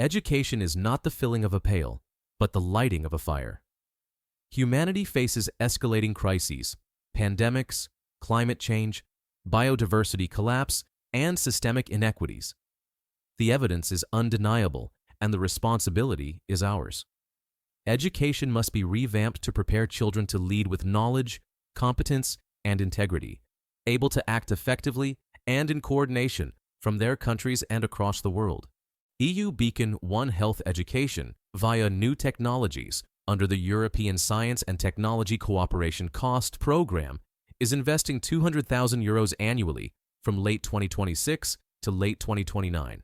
Education is not the filling of a pail, but the lighting of a fire. Humanity faces escalating crises, pandemics, climate change, biodiversity collapse, and systemic inequities. The evidence is undeniable, and the responsibility is ours. Education must be revamped to prepare children to lead with knowledge, competence, and integrity, able to act effectively and in coordination from their countries and across the world. EU Beacon One Health Education, via new technologies under the European Science and Technology Cooperation Cost Program, is investing €200,000 annually from late 2026 to late 2029.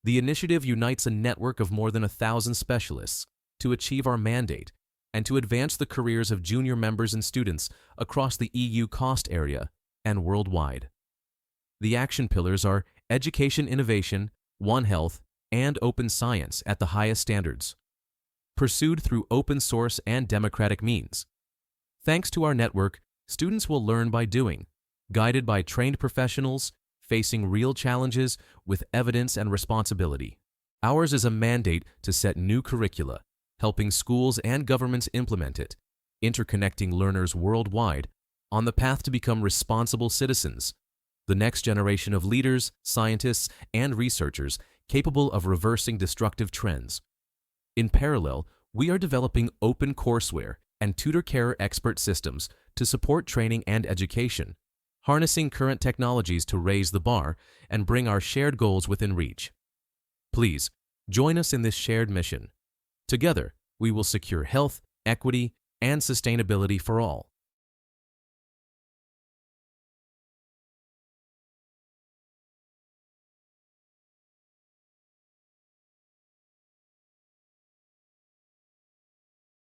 The initiative unites a network of more than 1,000 specialists to achieve our mandate and to advance the careers of junior members and students across the EU cost area and worldwide. The action pillars are education innovation, One Health, and open science at the highest standards, pursued through open source and democratic means. Thanks to our network, students will learn by doing, guided by trained professionals, facing real challenges with evidence and responsibility. Ours is a mandate to set new curricula, helping schools and governments implement it, interconnecting learners worldwide on the path to become responsible citizens, the next generation of leaders, scientists, and researchers capable of reversing destructive trends. In parallel, we are developing open courseware and tutor care expert systems to support training and education, harnessing current technologies to raise the bar and bring our shared goals within reach. Please, join us in this shared mission. Together, we will secure health, equity, and sustainability for all.